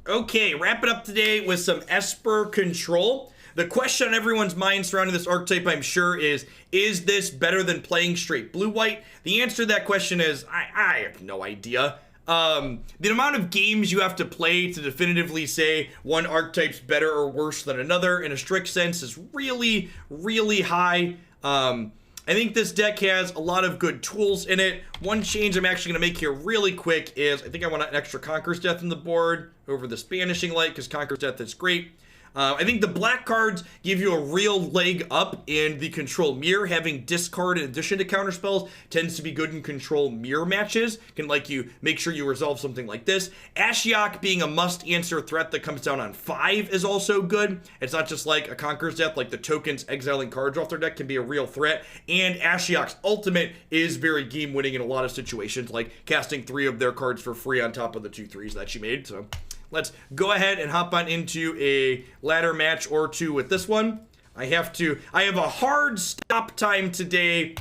Okay, wrap it up today with some Esper control. The question on everyone's mind surrounding this archetype, I'm sure, is this better than playing straight blue-white? The answer to that question is, I have no idea. The amount of games you have to play to definitively say one archetype's better or worse than another in a strict sense is really, really high. I think this deck has a lot of good tools in it. One change I'm actually going to make here really quick is I think I want an extra Conqueror's Death in the board over the Banishing Light because Conqueror's Death is great. I think the black cards give you a real leg up in the control mirror. Having discard in addition to counter spells tends to be good in control mirror matches. Can you make sure you resolve something like this. Ashiok being a must answer threat that comes down on 5 is also good. It's not just like a Conqueror's Death, like the tokens exiling cards off their deck can be a real threat. And Ashiok's ultimate is very game winning in a lot of situations, like casting 3 of their cards for free on top of the 2 3s that she made. So let's go ahead and hop on into a ladder match or two with this one. I have a hard stop time today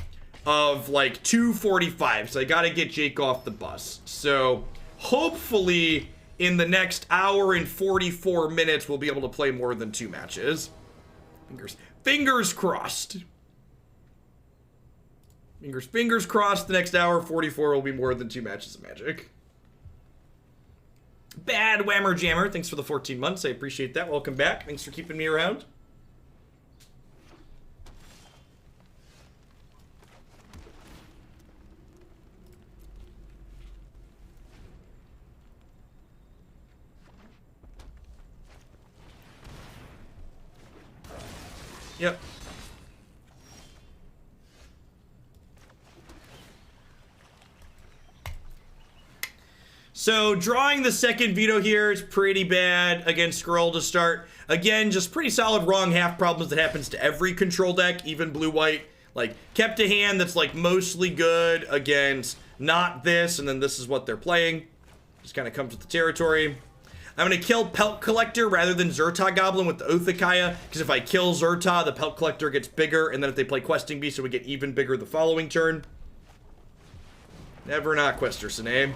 of like 2:45, so I gotta get Jake off the bus. So hopefully in the next hour and 44 minutes, we'll be able to play more than 2 matches. Fingers crossed. Fingers crossed the next hour 44 will be more than 2 matches of Magic. Bad Whammer Jammer, thanks for the 14 months. I appreciate that. Welcome back. Thanks for keeping me around. Yep. So drawing the second veto here is pretty bad against Skrull to start. Again, just pretty solid wrong half problems that happens to every control deck, even blue-white. Like, kept a hand that's like mostly good against not this, and then this is what they're playing. Just kind of comes with the territory. I'm going to kill Pelt Collector rather than Zerta Goblin with the Oathakaya, because if I kill Zerta, the Pelt Collector gets bigger, and then if they play Questing Beast, it would get even bigger the following turn. Never not Questerson, eh?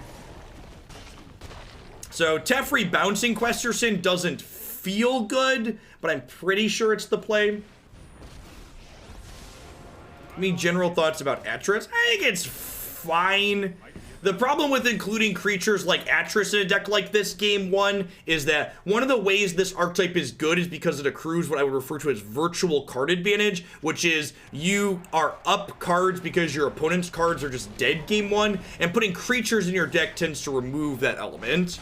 So Teferi bouncing Questerson doesn't feel good, but I'm pretty sure it's the play. Any general thoughts about Atris? I think it's fine. The problem with including creatures like Atris in a deck like this, game 1, is that one of the ways this archetype is good is because it accrues what I would refer to as virtual card advantage, which is you are up cards because your opponent's cards are just dead game 1, and putting creatures in your deck tends to remove that element.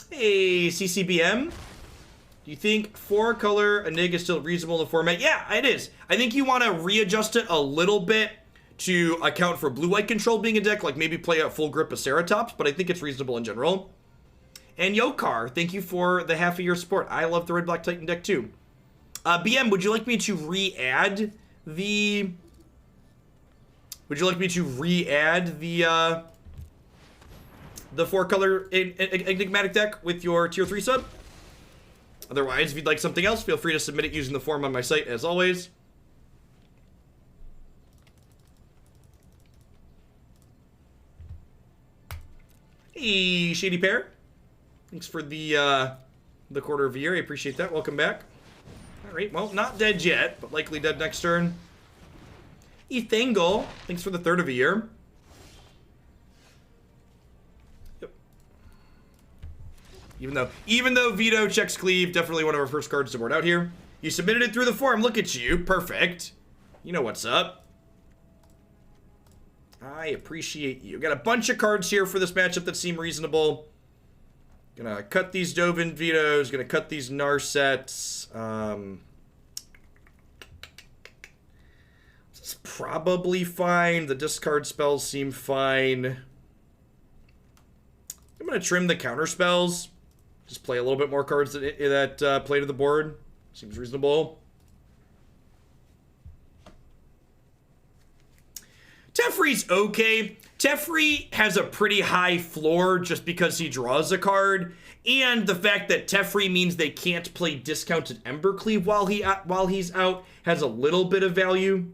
Hey, CCBM. Do you think 4-color Enig is still reasonable in the format? Yeah, it is. I think you want to readjust it a little bit to account for blue-white control being a deck, like maybe play a full grip of Ceratops, but I think it's reasonable in general. And Yokar, thank you for the half of your support. I love the Red-Black Titan deck too. BM, would you like me to re-add the... the 4-color Enigmatic deck with your tier 3 sub? Otherwise, if you'd like something else, feel free to submit it using the form on my site, as always. Hey, Shady Pear. Thanks for the quarter of a year. I appreciate that. Welcome back. All right, well, not dead yet, but likely dead next turn. Ethangle. Thanks for the third of a year. Even though Veto checks Cleave, definitely one of our first cards to board out here. You submitted it through the forum. Look at you. Perfect. You know what's up. I appreciate you. Got a bunch of cards here for this matchup that seem reasonable. Gonna cut these Dovin Vetoes. Gonna cut these Narsets. It's probably fine. The discard spells seem fine. I'm gonna trim the counter spells. Just play a little bit more cards that play to the board. Seems reasonable. Teferi's okay. Teferi has a pretty high floor just because he draws a card, and the fact that Teferi means they can't play discounted Embercleave while he's out has a little bit of value.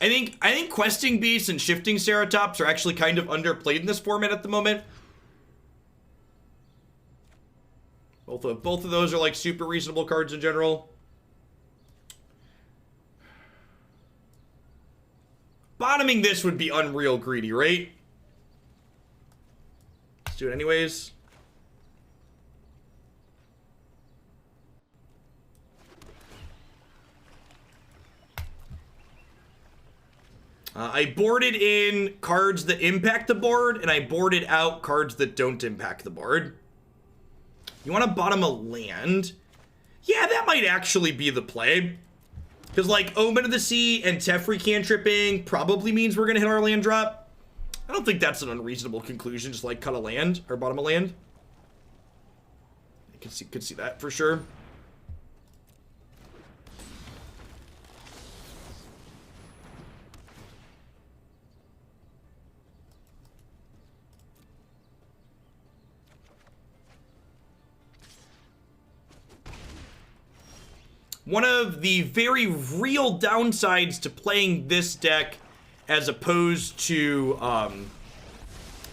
think Questing Beasts and Shifting Ceratops are actually kind of underplayed in this format at the moment. Both of those are like super reasonable cards in general. Bottoming this would be unreal greedy, right? Let's do it anyways. I boarded in cards that impact the board, and I boarded out cards that don't impact the board. You want to bottom a land? Yeah, that might actually be the play. Because, like, Omen of the Sea and Teferi cantripping probably means we're going to hit our land drop. I don't think that's an unreasonable conclusion, just, like, cut a land, or bottom a land. I could see that for sure. One of the very real downsides to playing this deck as opposed to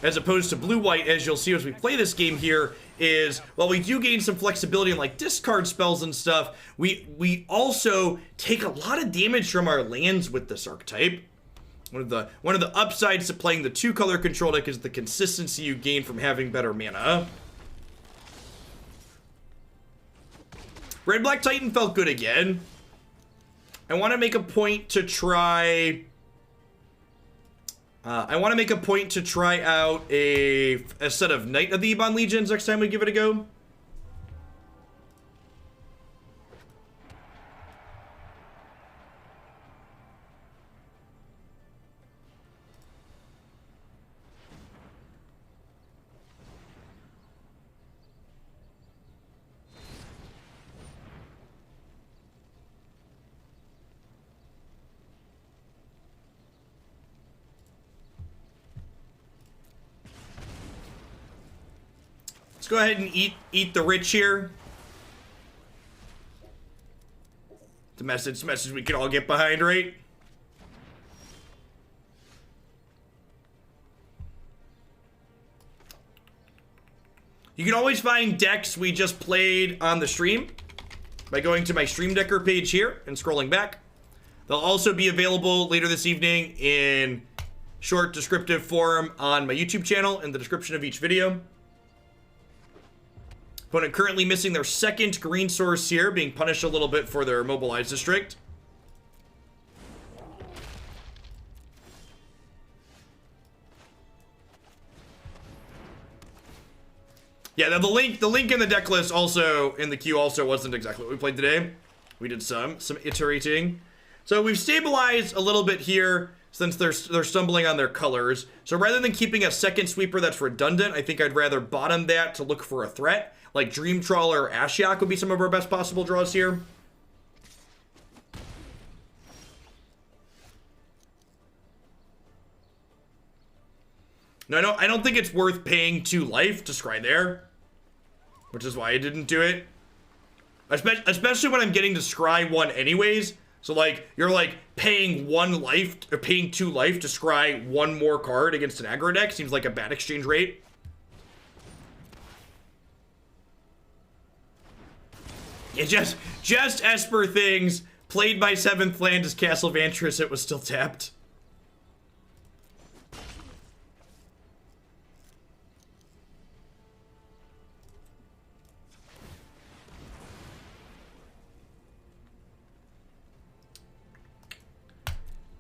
blue-white, as you'll see as we play this game here, is while we do gain some flexibility in like discard spells and stuff, we also take a lot of damage from our lands with this archetype. One of the upsides to playing the 2-color control deck is the consistency you gain from having better mana. Red-Black Titan felt good again. I want to make a point to try... out a set of Knight of the Ebon Legions next time we give it a go. Let's go ahead and eat the rich here. The message we can all get behind, right? You can always find decks we just played on the stream by going to my Stream Decker page here and scrolling back. They'll also be available later this evening in short descriptive form on my YouTube channel in the description of each video. Opponent currently missing their second green source here, being punished a little bit for their Mobilized District. Yeah, the link in the deck list also, in the queue also wasn't exactly what we played today. We did some iterating. So we've stabilized a little bit here since they're stumbling on their colors. So rather than keeping a second sweeper that's redundant, I think I'd rather bottom that to look for a threat. Like Dream Trawler or Ashiok would be some of our best possible draws here. No, I don't think it's worth paying 2 life to scry there, which is why I didn't do it. Especially when I'm getting to scry 1 anyways. So like you're like paying 1 life or paying 2 life to scry 1 more card against an aggro deck seems like a bad exchange rate. Yeah, just Esper things. Played my 7th land as Castle Vantress, it was still tapped.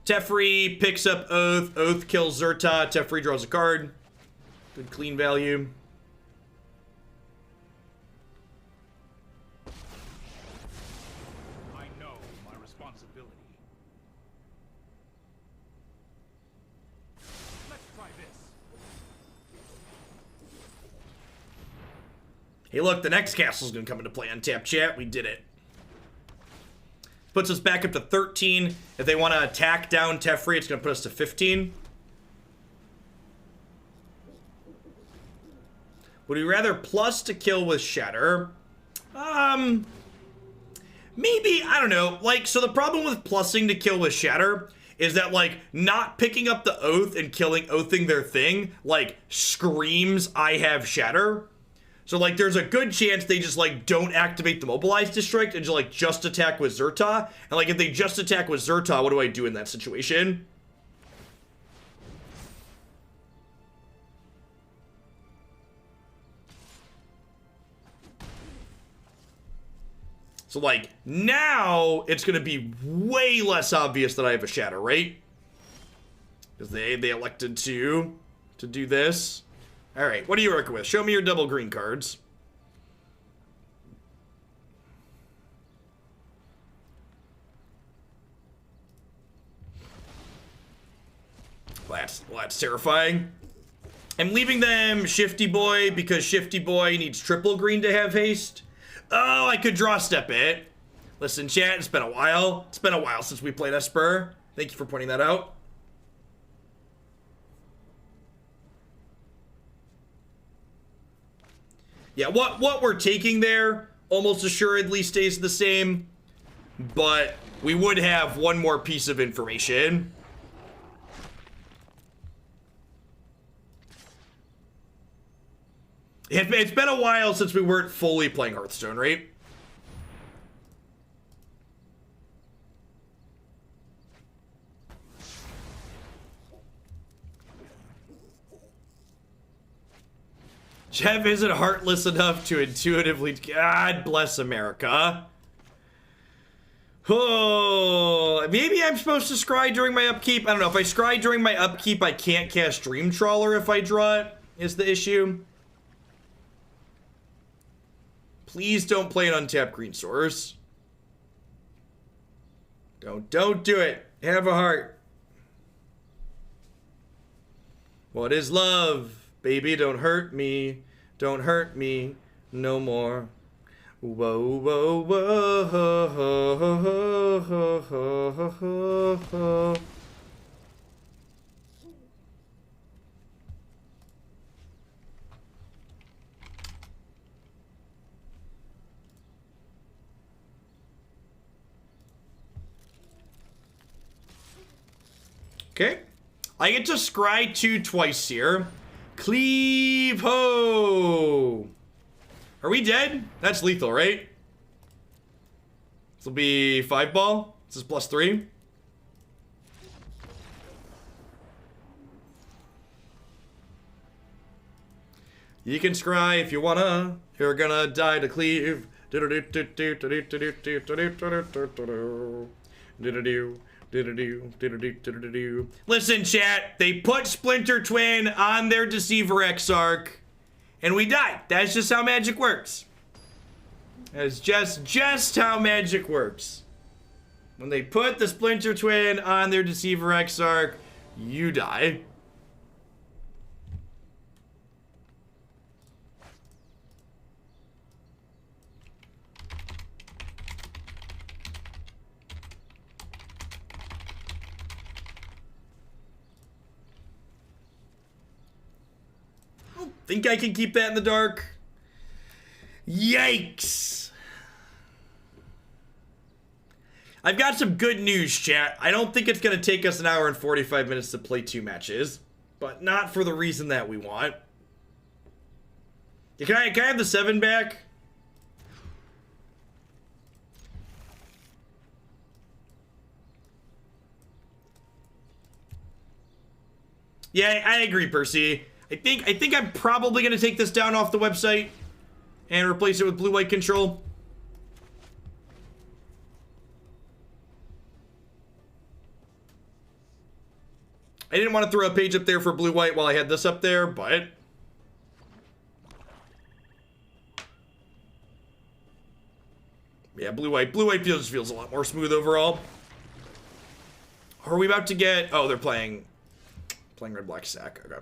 Teferi picks up Oath. Oath kills Zerta. Teferi draws a card. Good clean value. Hey, look, the next castle's gonna come into play on tap chat. We did it. Puts us back up to 13. If they want to attack down Teferi, it's gonna put us to 15. Would we rather plus to kill with Shatter? Maybe, I don't know. Like, so the problem with plussing to kill with Shatter is that, like, not picking up the Oath and killing Oathing their thing, like, screams, I have Shatter. So, like, there's a good chance they just, like, don't activate the Mobilize District and just, like, just attack with Zerta. And, like, if they just attack with Zerta, what do I do in that situation? So, like, now it's going to be way less obvious that I have a Shatter, right? Because they elected to do this. All right, what are you working with? Show me your double green cards. That's terrifying. I'm leaving them Shifty Boy because Shifty Boy needs triple green to have haste. Oh, I could draw step it. Listen, chat, it's been a while. It's been a while since we played Esper. Thank you for pointing that out. Yeah, what we're taking there almost assuredly stays the same, but we would have one more piece of information. It's been a while since we weren't fully playing Hearthstone, right? Jeff isn't heartless enough to intuitively... God bless America. Oh, maybe I'm supposed to scry during my upkeep. I don't know. If I scry during my upkeep, I can't cast Dream Trawler if I draw it, is the issue. Please don't play an untapped green source. Don't do it. Have a heart. What is love? Baby, don't hurt me. Don't hurt me no more. Whoa, whoa, whoa. Okay. I get to scry 2 twice here. Cleave ho! Are we dead? That's lethal, right? This will be 5 ball. This is +3. You can scry if you wanna. You're gonna die to cleave. Listen, chat, they put Splinter Twin on their Deceiver Exarch, and we died. That's just how magic works. That's just how magic works. When they put the Splinter Twin on their Deceiver Exarch, you die. Think I can keep that in the dark? Yikes! I've got some good news, chat. I don't think it's going to take us 1 hour and 45 minutes to play 2 matches, but not for the reason that we want. Can I have the 7 back? Yeah, I agree, Percy. I think I'm probably going to take this down off the website and replace it with blue-white control. I didn't want to throw a page up there for blue-white while I had this up there, but... yeah, blue-white feels a lot more smooth overall. Are we about to get... oh, they're playing red-black sack. Okay.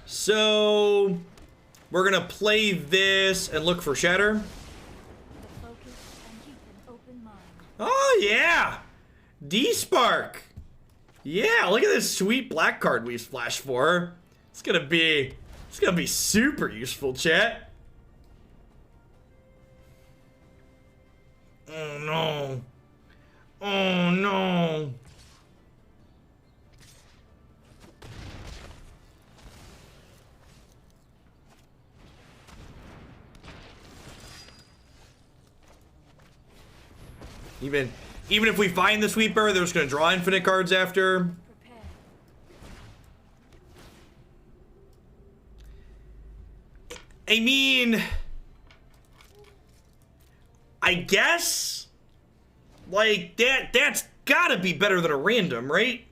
So, we're gonna play this and look for Shatter. Oh, yeah. Despark. Yeah, look at this sweet black card we splashed for. It's gonna be super useful, chat. Oh no. Oh no. Even if we find the sweeper, they're just gonna draw infinite cards after. I mean, I guess, like, that's gotta be better than a random, right?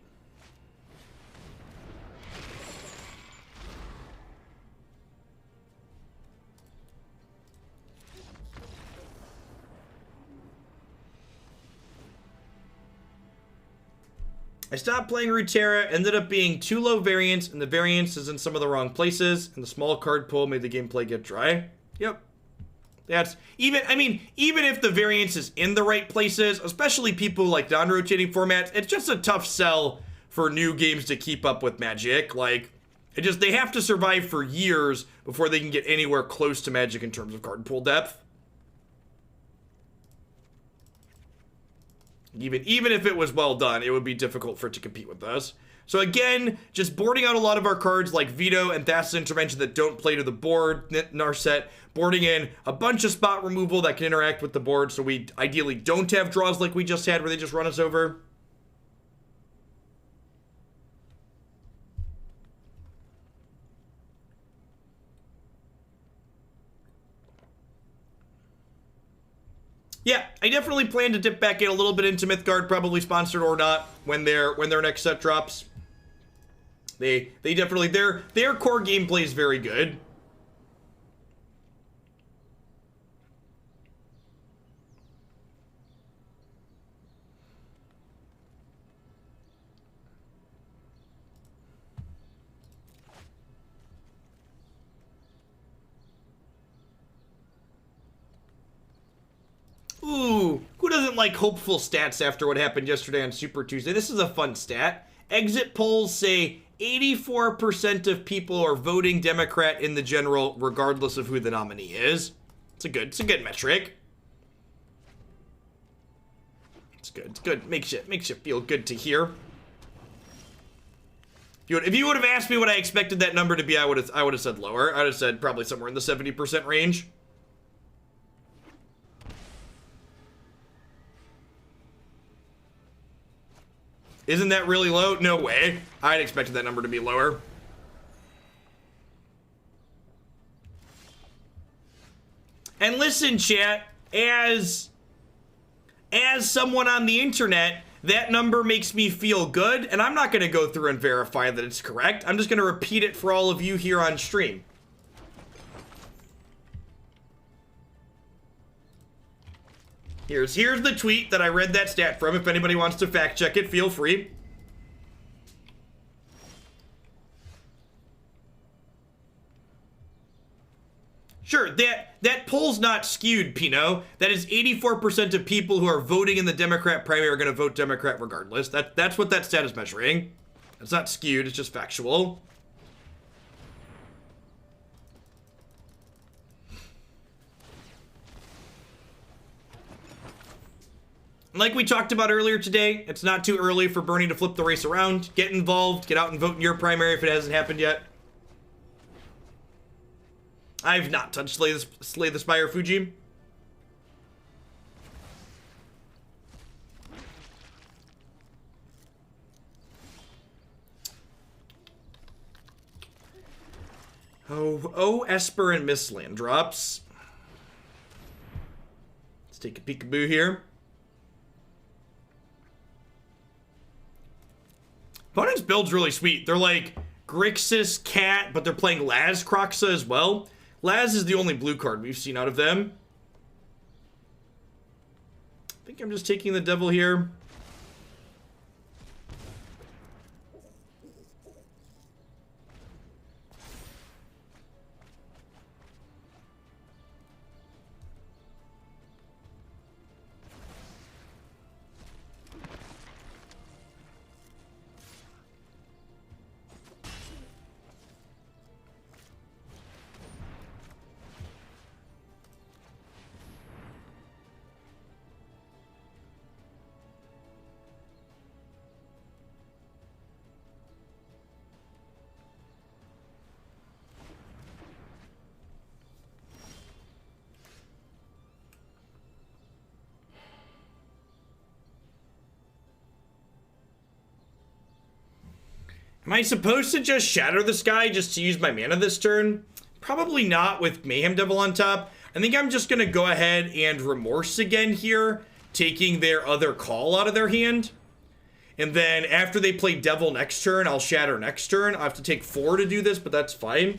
I stopped playing Ruterra, ended up being too low variance, and the variance is in some of the wrong places, and the small card pool made the gameplay get dry. Yep. That's, even if the variance is in the right places, especially people like non-rotating formats, it's just a tough sell for new games to keep up with Magic. Like, they have to survive for years before they can get anywhere close to Magic in terms of card pool depth. Even if it was well done, it would be difficult for it to compete with us. So again, just boarding out a lot of our cards like Veto and Thassa Intervention that don't play to the board, Narset, boarding in a bunch of spot removal that can interact with the board so we ideally don't have draws like we just had where they just run us over. Yeah, I definitely plan to dip back in a little bit into Mythgard, probably sponsored or not, when their next set drops. They definitely, their core gameplay is very good. Ooh, who doesn't like hopeful stats after what happened yesterday on Super Tuesday? This is a fun stat. Exit polls say 84% of people are voting Democrat in the general, regardless of who the nominee is. It's a good metric. It's good. Makes you feel good to hear. If you would have asked me what I expected that number to be, I would have said lower. I would have said probably somewhere in the 70% range. Isn't that really low? No way. I'd expected that number to be lower. And listen, chat, as someone on the internet, that number makes me feel good, and I'm not going to go through and verify that it's correct. I'm just going to repeat it for all of you here on stream. Here's the tweet that I read that stat from. If anybody wants to fact check it, feel free. Sure, that poll's not skewed, Pino. That is 84% of people who are voting in the Democrat primary are going to vote Democrat regardless. That's what that stat is measuring. It's not skewed, it's just factual. Like we talked about earlier today, it's not too early for Bernie to flip the race around. Get involved, get out and vote in your primary if it hasn't happened yet. I've not touched Slay the Spire Fuji. Oh, Esper and Mistland drops. Let's take a peekaboo here. Opponent's build's really sweet. They're like Grixis, Cat, but they're playing Laz Croxa as well. Laz is the only blue card we've seen out of them. I think I'm just taking the devil here. Am I supposed to just Shatter the Sky just to use my mana this turn? Probably not with Mayhem Devil on top. I think I'm just going to go ahead and Remorse again here, taking their other call out of their hand. And then after they play Devil next turn, I'll Shatter next turn. I'll have to take 4 to do this, but that's fine.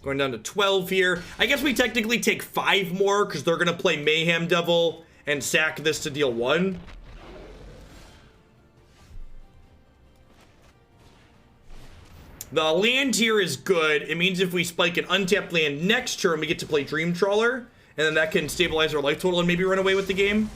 Going down to 12 here. I guess we technically take 5 more because they're going to play Mayhem Devil and sack this to deal 1. The land here is good. It means if we spike an untapped land next turn, we get to play Dream Trawler. And then that can stabilize our life total and maybe run away with the game.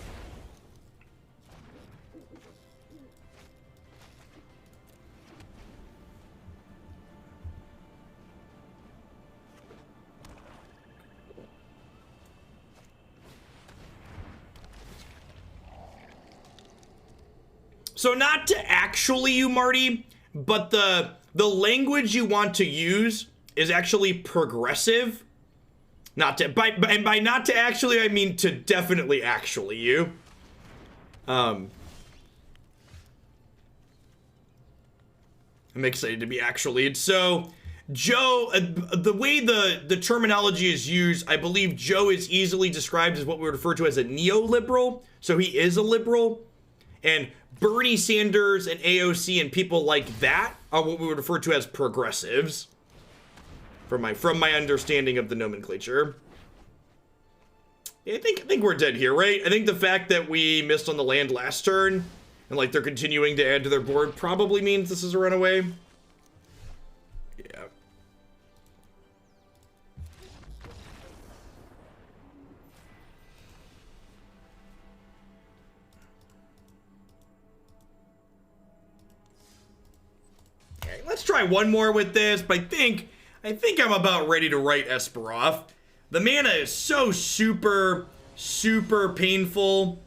So not to actually you, Marty, but the language you want to use is actually progressive. Not to, and by not to actually, I mean to definitely actually you. I'm excited to be actually. So Joe, the way the terminology is used, I believe Joe is easily described as what we would refer to as a neoliberal. So he is a liberal. And Bernie Sanders and AOC and people like that are what we would refer to as progressives. From my understanding of the nomenclature. I think we're dead here, right? I think the fact that we missed on the land last turn and like they're continuing to add to their board probably means this is a runaway. Yeah. Okay, let's try one more with this, but I think I'm about ready to write Esper off. The mana is so super painful.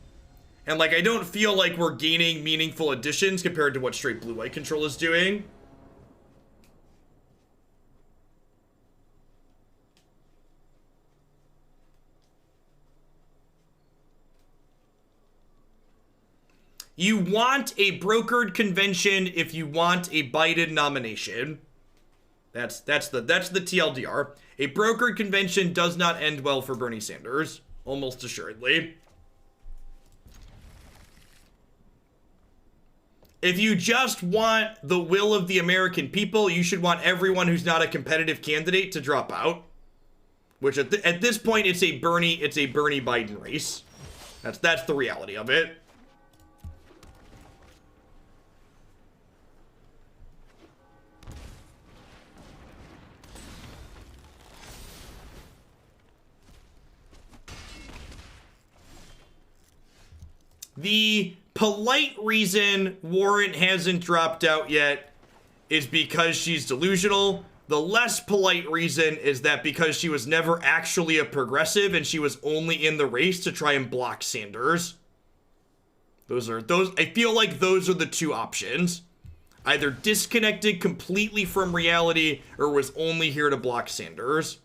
And like, I don't feel like we're gaining meaningful additions compared to what straight blue-white control is doing. You want a brokered convention if you want a Biden nomination. That's the TLDR. A brokered convention does not end well for Bernie Sanders, almost assuredly. If you just want the will of the American people, you should want everyone who's not a competitive candidate to drop out. Which at this point, it's a Bernie Biden race. That's the reality of it. The polite reason Warrant hasn't dropped out yet is because she's delusional. The less polite reason is that because she was never actually a progressive and she was only in the race to try and block Sanders. I feel like those are the two options. Either disconnected completely from reality or was only here to block Sanders.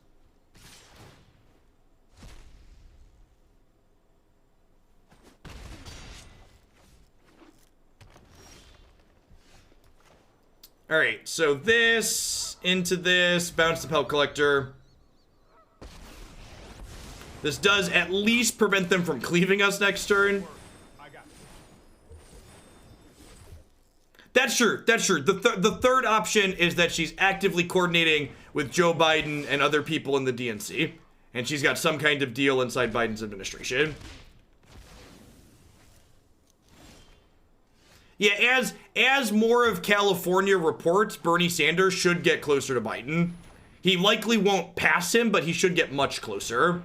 All right, so this into this, bounce the Pelt Collector. This does at least prevent them from cleaving us next turn. That's true, that's true. The third option is that she's actively coordinating with Joe Biden and other people in the DNC. And she's got some kind of deal inside Biden's administration. Yeah, as more of California reports, Bernie Sanders should get closer to Biden. He likely won't pass him, but he should get much closer.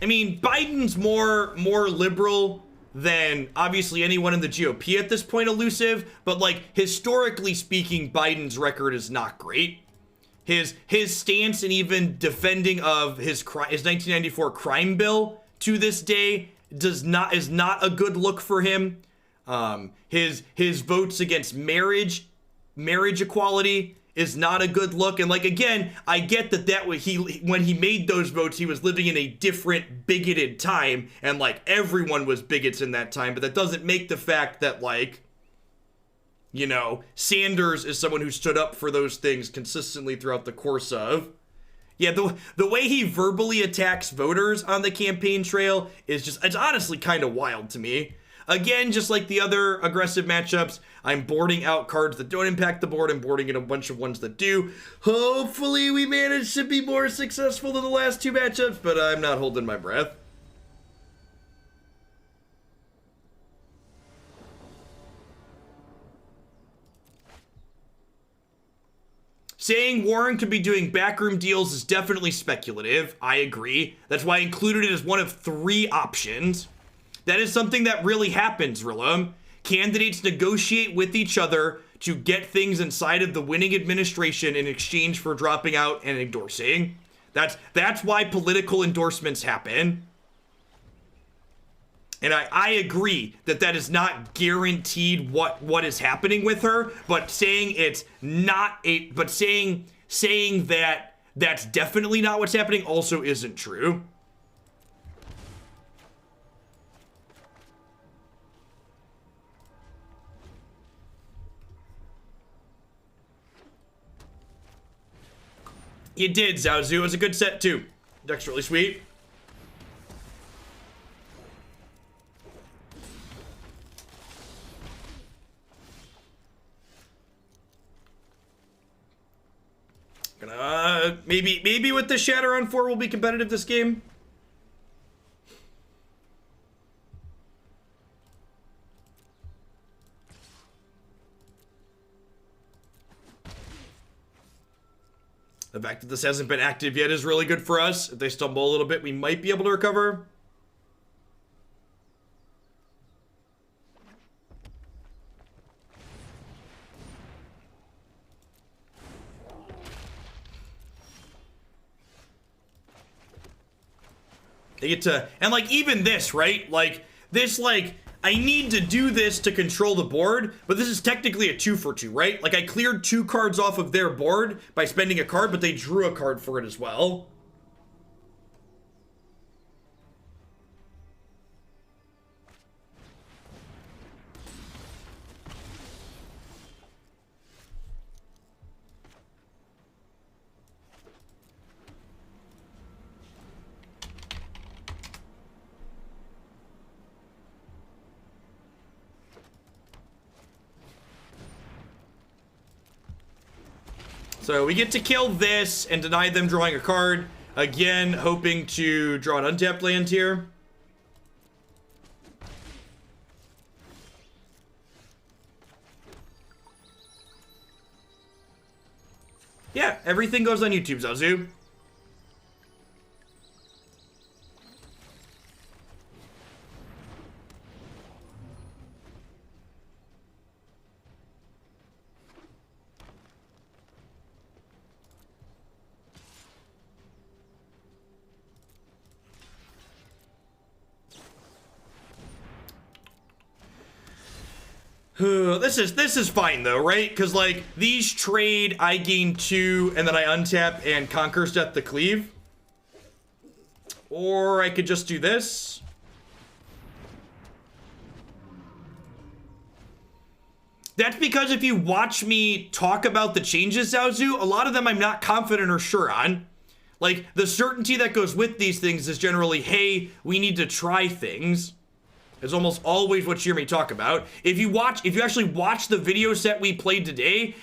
I mean, Biden's more liberal than obviously anyone in the GOP at this point, elusive, but like historically speaking, Biden's record is not great. His stance and even defending of his 1994 crime bill to this day is not a good look for him. His votes against marriage equality is not a good look. And like, again, I get that when he made those votes, he was living in a different bigoted time, and like everyone was bigots in that time, but that doesn't make the fact that, like, you know, Sanders is someone who stood up for those things consistently throughout the course of. Yeah, the way he verbally attacks voters on the campaign trail is it's honestly kind of wild to me. Again, just like the other aggressive matchups, I'm boarding out cards that don't impact the board and boarding in a bunch of ones that do. Hopefully we manage to be more successful than the last two matchups, but I'm not holding my breath. Saying Warren could be doing backroom deals is definitely speculative. I agree. That's why I included it as one of 3 options. That is something that really happens, Rilum. Candidates negotiate with each other to get things inside of the winning administration in exchange for dropping out and endorsing. That's why political endorsements happen. And I agree that is not guaranteed what is happening with her, but saying saying that that's definitely not what's happening also isn't true. You did, Zaozu. It was a good set, too. Deck's really sweet. Maybe with the Shatter on 4 we'll be competitive this game. The fact that this hasn't been active yet is really good for us. If they stumble a little bit, we might be able to recover. They get to, and like even this, right? Like this, like I need to do this to control the board, but this is technically a 2-for-2, right? Like I cleared 2 cards off of their board by spending a card, but they drew a card for it as well. So we get to kill this and deny them drawing a card. Again, hoping to draw an untapped land here. Yeah, everything goes on YouTube, Zazu. This is fine though, right? Because like these trade, I gain 2 and then I untap and Conquer's Death to Cleave. Or I could just do this. That's because if you watch me talk about the changes, Zaozu, a lot of them I'm not confident or sure on. Like the certainty that goes with these things is generally, hey, we need to try things. It's almost always what you hear me talk about. If you actually watch the video set we played today,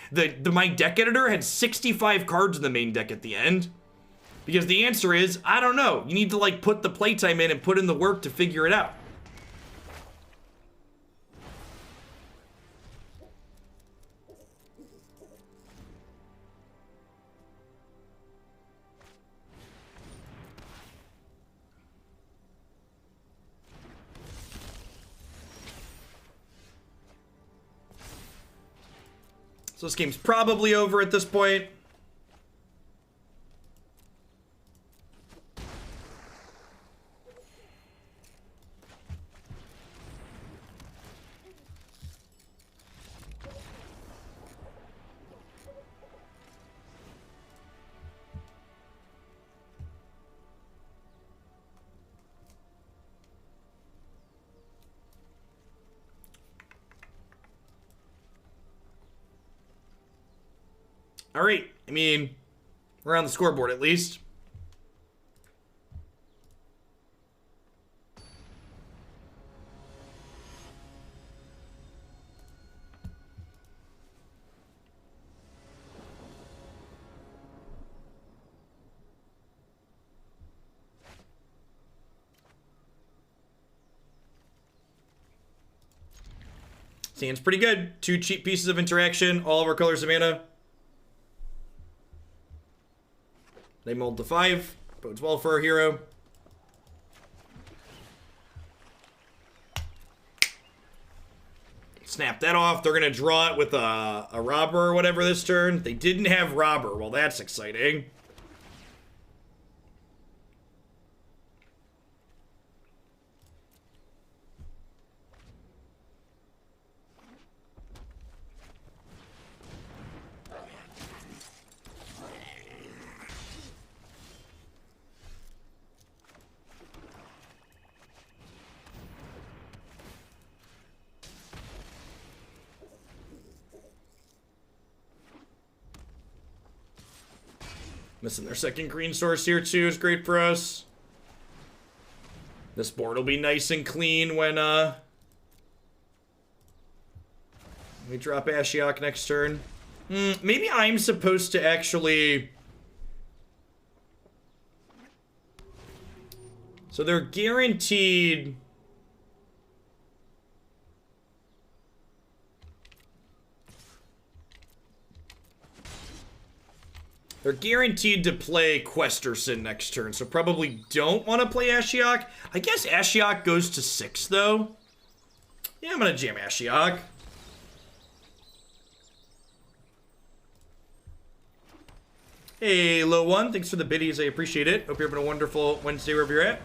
my deck editor had 65 cards in the main deck at the end. Because the answer is, I don't know. You need to like put the playtime in and put in the work to figure it out. So this game's probably over at this point. All right, I mean, we're on the scoreboard at least. Seems pretty good. 2 cheap pieces of interaction, all of our colors of mana. They mold to 5. Bodes well for our hero. Snap that off. They're going to draw it with a robber or whatever this turn. They didn't have robber. Well, that's exciting. Missing their second green source here too is great for us. This board will be nice and clean when we drop Ashiok next turn. Maybe I'm supposed to actually... So they're guaranteed... They're guaranteed to play Questerson next turn, so probably don't want to play Ashiok. I guess Ashiok goes to 6, though. Yeah, I'm going to jam Ashiok. Hey, Low One, thanks for the biddies. I appreciate it. Hope you're having a wonderful Wednesday wherever you're at.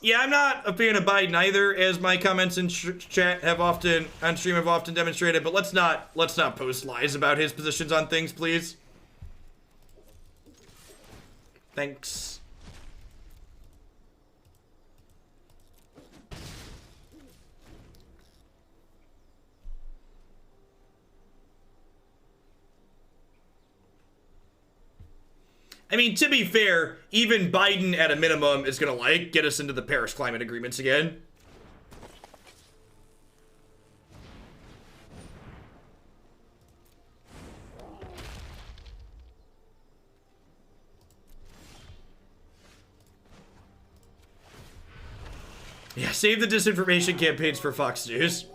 Yeah, I'm not a fan of Biden either, as my comments in chat have often, on stream have often demonstrated, but let's not post lies about his positions on things, please. Thanks. I mean, to be fair, even Biden at a minimum is gonna, like, get us into the Paris climate agreements again. Yeah, save the disinformation campaigns for Fox News.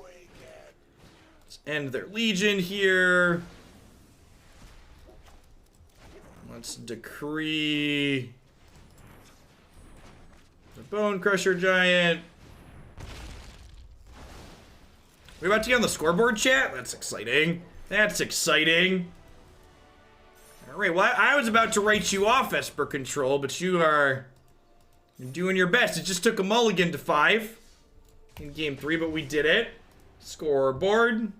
Let's end their Legion here. Let's decree the Bone Crusher Giant. We about to get on the scoreboard, chat? That's exciting. That's exciting. Alright, well, I was about to write you off, Esper Control, but you're doing your best. It just took a mulligan to 5 in game 3, but we did it. Scoreboard.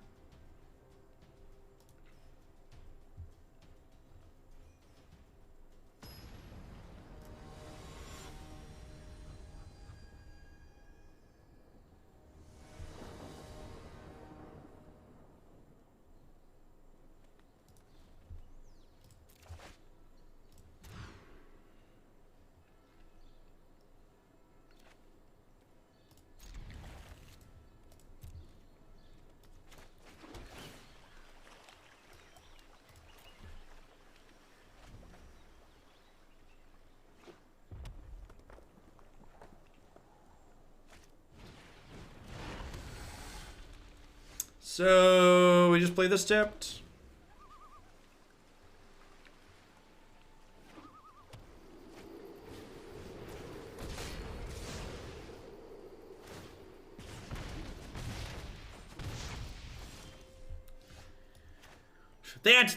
So we just play this tapped?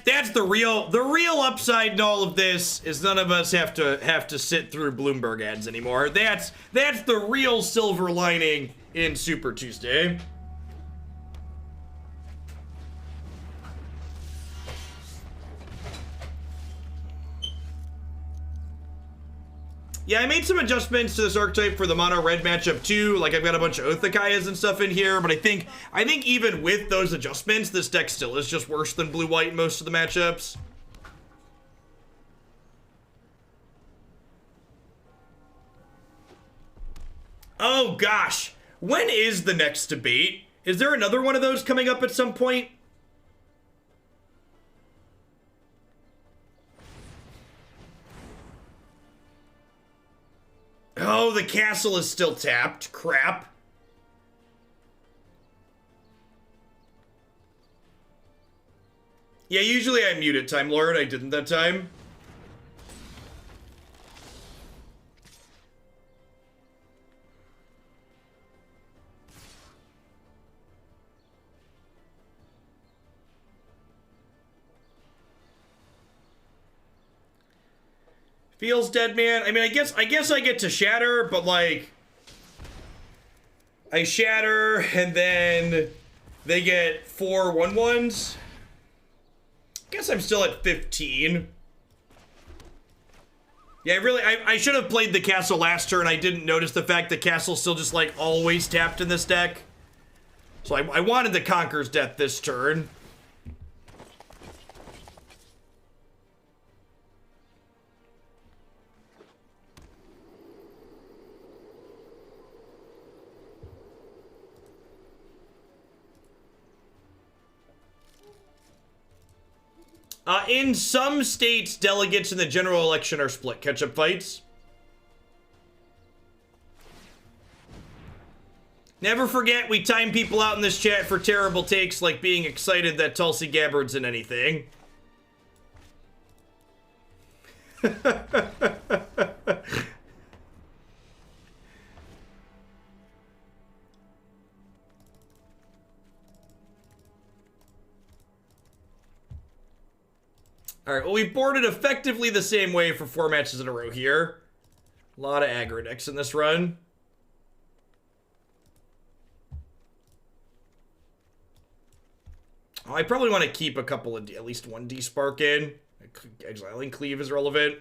That's the real upside in all of this is none of us have to sit through Bloomberg ads anymore. That's the real silver lining in Super Tuesday. Yeah, I made some adjustments to this archetype for the mono red matchup too. Like I've got a bunch of Othakayas and stuff in here, but I think even with those adjustments, this deck still is just worse than blue white in most of the matchups. Oh gosh, when is the next debate? Is there another one of those coming up at some point? Oh, the castle is still tapped. Crap. Yeah, usually I mute it, Time Lord. I didn't that time. Feels dead, man. I mean, I guess I get to shatter, but like I shatter and then they get 4 1/1s. Guess I'm still at 15. Yeah, I should have played the castle last turn. I didn't notice the fact that castle's still just like always tapped in this deck. So I wanted the Conqueror's Death this turn. In some states, delegates in the general election are split catch-up fights. Never forget, we time people out in this chat for terrible takes like being excited that Tulsi Gabbard's in anything. Alright, well, we boarded effectively the same way for 4 matches in a row here. A lot of aggro decks in this run. Oh, I probably want to keep a couple of, at least one Despark in. Exiling Cleave is relevant.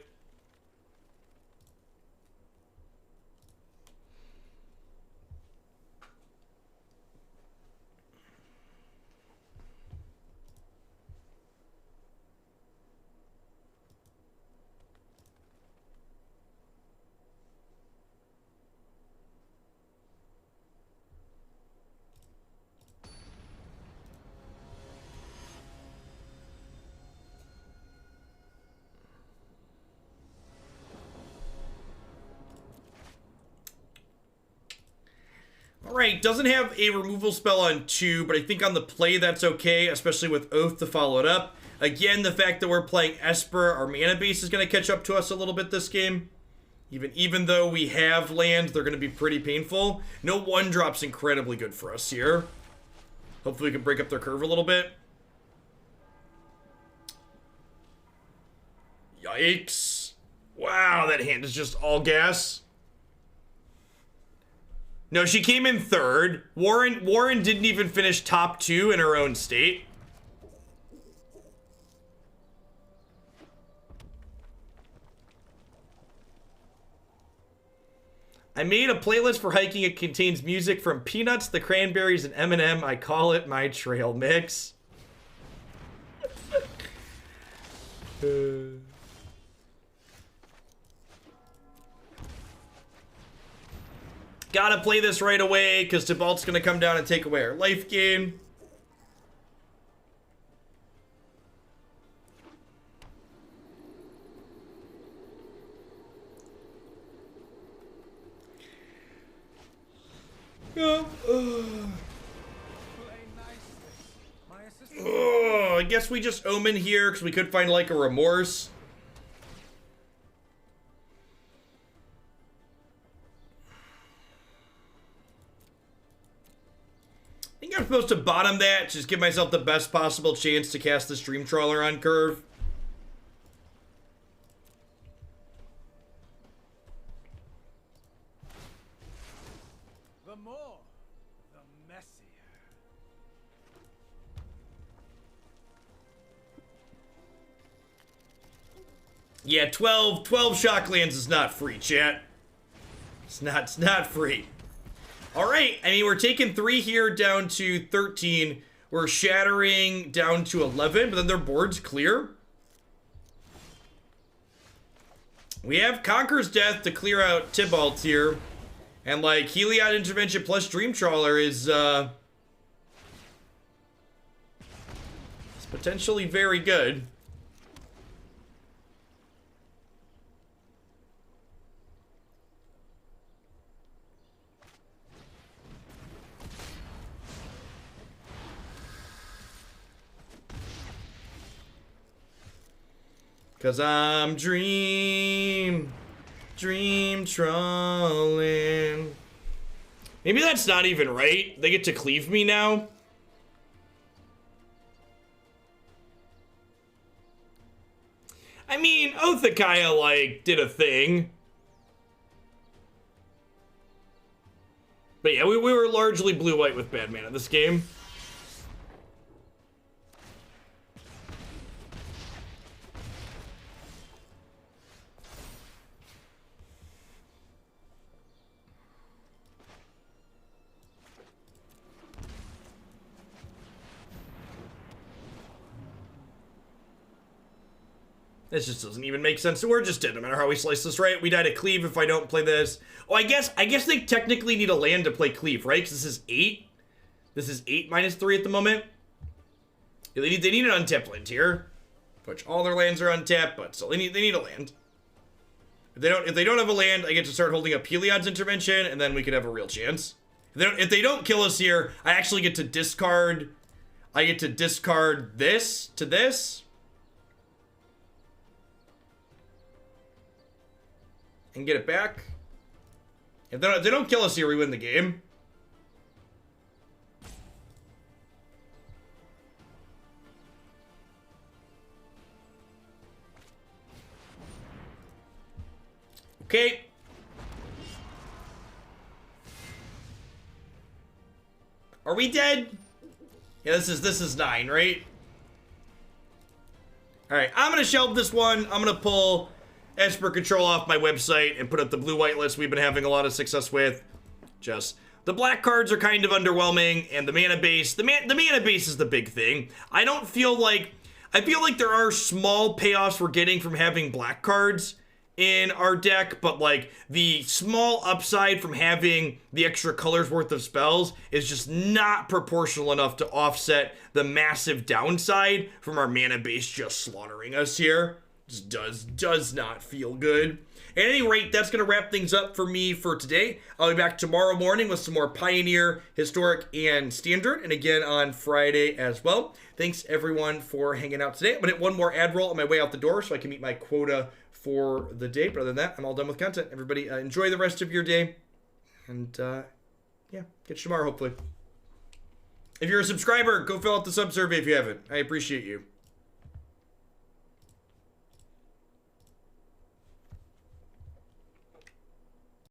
Alright, doesn't have a removal spell on 2, but I think on the play that's okay, especially with Oath to follow it up. Again, the fact that we're playing Esper, our mana base is going to catch up to us a little bit this game. Even though we have lands, they're going to be pretty painful. No 1-drop's incredibly good for us here. Hopefully we can break up their curve a little bit. Yikes. Wow, that hand is just all gas. No, she came in 3rd. Warren didn't even finish top 2 in her own state. I made a playlist for hiking. It contains music from Peanuts, the Cranberries, and Eminem. I call it my trail mix. Gotta play this right away, because Tibalt's gonna come down and take away our life gain. guess we just Omen here, because we could find, like, a Remorse. I think I'm supposed to bottom that, just give myself the best possible chance to cast this Dream Trawler on curve. The more, the messier. Yeah, 12 Shocklands is not free, chat. It's not free. All right, I mean, we're taking 3 here down to 13. We're shattering down to 11, but then their board's clear. We have Conqueror's Death to clear out Tybalt here. And, like, Heliod Intervention plus Dream Trawler is, it's potentially very good. Cause I'm dream trawling. Maybe that's not even right. They get to cleave me now. I mean, Othakaya, like, did a thing. But yeah, we were largely blue-white with bad mana this game. This just doesn't even make sense. So we're just dead no matter how we slice this, right? We die to cleave if I don't play this. Oh, I guess they technically need a land to play cleave, right? Because this is 8. This is 8 minus 3 at the moment. Yeah, they need an untapped land here. Which all their lands are untapped, but still they need a land. If they don't have a land, I get to start holding up Heliod's Intervention, and then we could have a real chance. If they don't kill us here, I actually get to discard. I get to discard this to this. And get it back. If they don't kill us here, we win the game. Okay. Are we dead? Yeah, this is 9, right? Alright, I'm gonna shelve this one. I'm gonna pull Esper control off my website and put up the blue-white list we've been having a lot of success with. Just, the black cards are kind of underwhelming, and the mana base, the mana base is the big thing. I feel like there are small payoffs we're getting from having black cards in our deck, but like the small upside from having the extra colors worth of spells is just not proportional enough to offset the massive downside from our mana base just slaughtering us here. Just does not feel good. At any rate, that's going to wrap things up for me for today. I'll be back tomorrow morning with some more Pioneer, Historic, and Standard, and again on Friday as well. Thanks, everyone, for hanging out today. I'm going to hit one more ad roll on my way out the door so I can meet my quota for the day. But other than that, I'm all done with content. Everybody, enjoy the rest of your day. And, yeah, catch you tomorrow, hopefully. If you're a subscriber, go fill out the sub survey if you haven't. I appreciate you.